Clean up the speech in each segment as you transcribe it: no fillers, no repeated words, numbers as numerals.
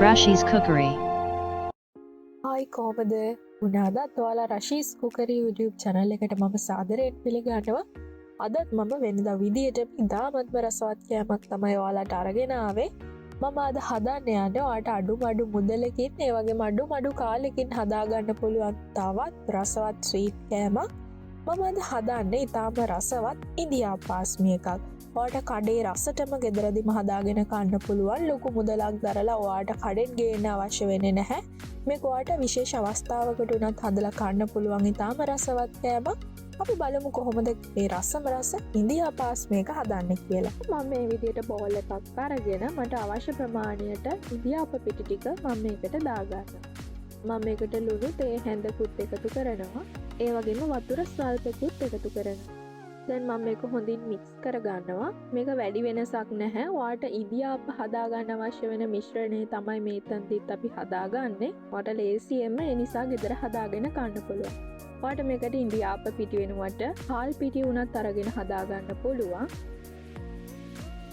Rashi's Cookery. Hi කොහොමද? උනාදත් ඔයාලා රශීස් කුකරි YouTube channel එකට මම සාදරයෙන් පිළිගන්නවා. අදත් මම වෙනදා විදියට ඉතාමත්ම රසවත් කෑමක් තමයි ඔයාලට අරගෙන ආවේ. මම අද හදන්න යන්නේ ඔයාලට අඩු මුදලකින් ඒ වගේම අඩු කාලෙකින් හදාගන්න පුළුවන් තවත් රසවත් ස්වීට් කෑමක්. මම අද හදන්නේ ඉතාම රසවත් ඉන්දියාපු ආස්මි එකක්. ඔයාට කඩේ රසටම ගෙදරදිම හදාගෙන කන්න පුළුවන් ලොකු මුදලක් දරලා ඔයාට කඩෙන් ගේන්න අවශ්‍ය වෙන්නේ නැහැ. මේක ඔයාට විශේෂ අවස්ථාවකට උනත් හදලා කන්න පුළුවන් ඉතාම රසවත් කෑමක්. අපි බලමු කොහොමද මේ රසම රස ඉන්දියාපු ආස්මි එක හදන්නේ කියලා. මම මේ විදිහට බෝල් එකක් අරගෙන මට අවශ්‍ය ප්‍රමාණයට ඉන්දියාපු පිටි ටික මම මේකට දාගන්නවා. මම මේකට ලුණු තේ හැඳකුත් එකතු කරනවා. ඒ වගේම වතුර ස්වල්පකුත් එකතු කරනවා. දැන් මම මේක හොඳින් මික්ස් කරගන්නවා. මේක වැඩි වෙනසක් නැහැ. ඔයාට ඉන්දියාප්ප හදාගන්න අවශ්‍ය වෙන මිශ්‍රණය තමයි මේතනදිත් අපි හදාගන්නේ. ඔයාට ලේසියෙන්ම ඒ නිසා ගෙදර හදාගෙන කන්න පුළුවන්. ඔයාට මේකට ඉන්දියාප්ප පිටි වෙනුවට හාල් පිටි උනත් අරගෙන හදාගන්න පුළුවන්.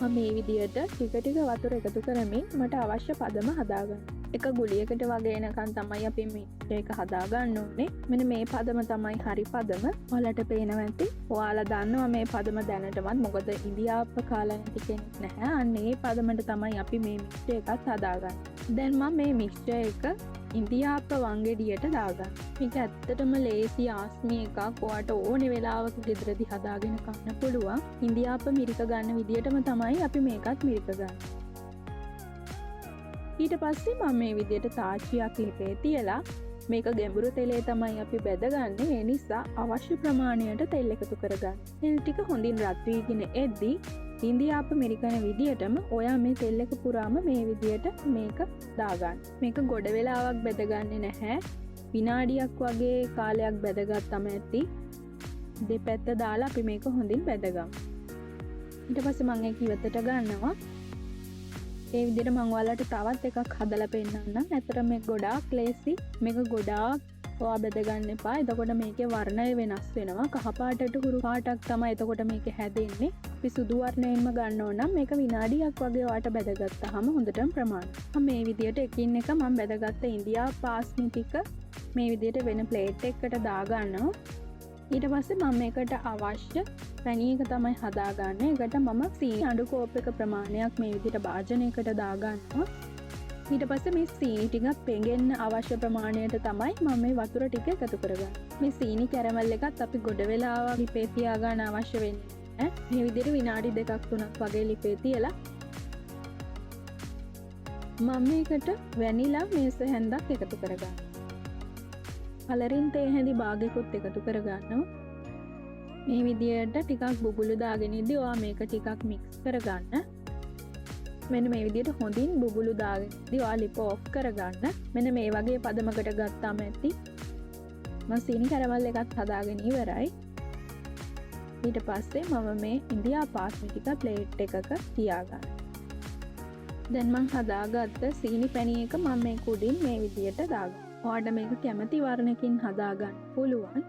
මම මේ විදියට ටික වතුර එකතු කරමින් මට අවශ්‍ය පදම හදාගන්න. එක ගුලියකට වගේ එනකන් තමයි අපි මේක හදාගන්න ඕනේ. මෙන්න මේ පදම තමයි හරි පදම. ඔයාලට පේනවා ඇති. ඔයාලා දන්නවා මේ පදම දැනටමත් මොකද ඉන්දියාප්ප කාලා නැති කෙනෙක් නැහැ. අන්න ඒ පදමට තමයි අපි මේ මික්ස්චර් එකත් හදාගන්නේ. දැන් මම මේ මික්ස්චර් එක ඉන්දියාප්ප වංගෙඩියට දාගන්න. මේක ඇත්තටම ලේසි ආස්මි එකක්. ඔයාට ඕනේ වෙලාවක ගෙදරදී හදාගෙන කන්න පුළුවන්. ඉන්දියාප්ප මිරික ගන්න විදියටම තමයි අපි මේකත් මිරික ගන්න. ඊට පස්සේ මම මේ විදියට තාච්චියක් ලිපේ තියලා මේක ගැඹුරු තෙලේ තමයි අපි බෙදගන්නේ. ඒ නිසා අවශ්‍ය ප්‍රමාණයට තෙල් එකතු කරගන්න. තෙල් ටික හොඳින් රත් වීගෙන එද්දී ඉන්දියාප්ප මිරිකන විදියටම ඔයා මේ තෙල් එක පුරාම මේ විදියට මේක දාගන්න. මේක ගොඩ වෙලාවක් බෙදගන්නේ නැහැ. විනාඩියක් වගේ කාලයක් බෙදගත්තම ඇති. දෙපැත්ත දාලා අපි මේක හොඳින් බෙදගමු. ඊට පස්සේ මම ඒක ඉවතට ගන්නවා. ඒ විදිහට මම ඔයාලට තවත් එකක් හදලා පෙන්නන්නම්. ඇත්තටම මේක ගොඩාක් ලේසි. මේක ගොඩාක් ඔයා බෙද ගන්න එපා. එතකොට මේකේ වර්ණය වෙනස් වෙනවා. කහ පාටට හුරු පාටක් තමයි එතකොට මේක හැදෙන්නේ. අපි සුදු වර්ණයෙන්ම ගන්න ඕන නම් මේක විනාඩියක් වගේ ඔයාට බෙදගත්තාම හොඳටම ප්‍රමාණයි. මම මේ විදිහට එකින් එක මම බෙදගත්ත ඉන්දියාපු ආස්මි ටික මේ විදිහට වෙන ප්ලේට් එකකට දාගන්නවා. ඊට පස්සේ මම මේකට අවශ්‍ය පැණි එක තමයි හදාගන්නේ. ඒකට මම සීනි අඩු කෝප් එක ප්‍රමාණයක් මේ විදිහට භාජනයකට දාගන්නවා. ඊට පස්සේ මේ සීනි ටික පෙඟෙන්න අවශ්‍ය ප්‍රමාණයට තමයි මම මේ වතුර ටික එකතු කරගන්නේ. මේ සීනි කැරමල් එකත් අපි ගොඩ වෙලාවක් ලිපේ තියාගන්න අවශ්‍ය වෙන්නේ නැහැ. මේ විදිහට විනාඩි 2ක් 3ක් වගේ ලිපේ තියලා මම මේකට වැනිලා මේස හැන්දක් එකතු කරගන්නවා. කලරින් තේ හැඳි භාගයකුත් එකතු කරගන්නවා. මේ විදියට ටිකක් බුබුලු දාගෙන ඉද්දි ඔයා මේක ටිකක් මික්ස් කරගන්න. මෙන්න මේ විදියට හොඳින් බුබුලු දාගෙන ඉද්දි ඔයා ලිප ඔෆ් කරගන්න. මෙන්න මේ වගේ පදමකට ගත්තාම ඇති. මම සීනි කැරමල් එකත් හදාගෙන ඉවරයි. ඊට පස්සේ මම මේ ඉන්දියාපු ආස්මි ටික ප්ලේට් එකක තියාගන්න. දැන් මම හදාගත්ත සීනි පැණි එක මම මේක උඩින් මේ විදියට දාගන්නවා. ඔයාට මේක කැමති වර්ණකින් හදාගන්න පුළුවන්.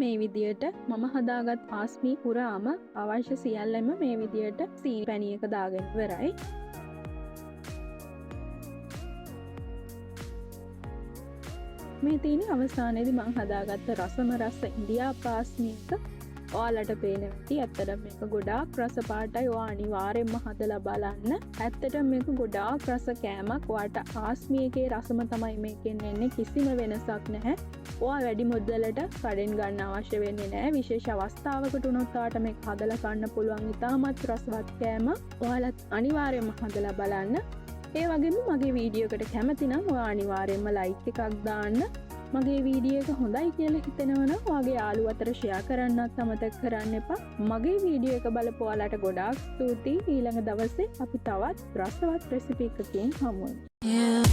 මේ විදියට මම හදාගත් ආස්මි පුරාම අවශ්‍ය සියල්ලම මේ විදියට සීනි පැණි එක දාගෙන ඉවරයි. මේ තියෙන අවසානයේදී මම හදාගත්ත රසම රස ඉන්දියාපු ආස්මි එක ඔයාලට පේනවා ඇති. ඇත්තටම මේක ගොඩාක් රස පාටයි. ඔයා අනිවාර්යෙන්ම හදලා බලන්න. ඇත්තටම මේක ගොඩාක් රස කෑමක්. ඔයාට ආස්මි එකේ රසම තමයි මේකෙන් එන්නේ. කිසිම වෙනසක් නැහැ. ඔයා වැඩි මුදලට කඩෙන් ගන්න අවශ්‍ය වෙන්නේ නැහැ. විශේෂ අවස්ථාවකට උනොත් ඔයාට මේක හදලා ගන්න පුළුවන් ඉතාමත් රසවත් කෑම. ඔයාලත් අනිවාර්යෙන්ම හදලා බලන්න. ඒ වගේම මගේ වීඩියෝ එකට කැමති නම් ඔයා අනිවාර්යෙන්ම ලයික් එකක් දාන්න. මගේ වීඩියෝ එක හොඳයි කියලා හිතෙනවා නම් ඔයාගේ යාළුවෝ අතර ෂෙයා කරන්නත් අමතක කරන්න එපා. මගේ වීඩියෝ එක බලපු ඔයාලට ගොඩාක් ස්තුතියි. ඊළඟ දවසේ අපි තවත් රසවත් රෙසිපි එකකින් හමු වෙමු.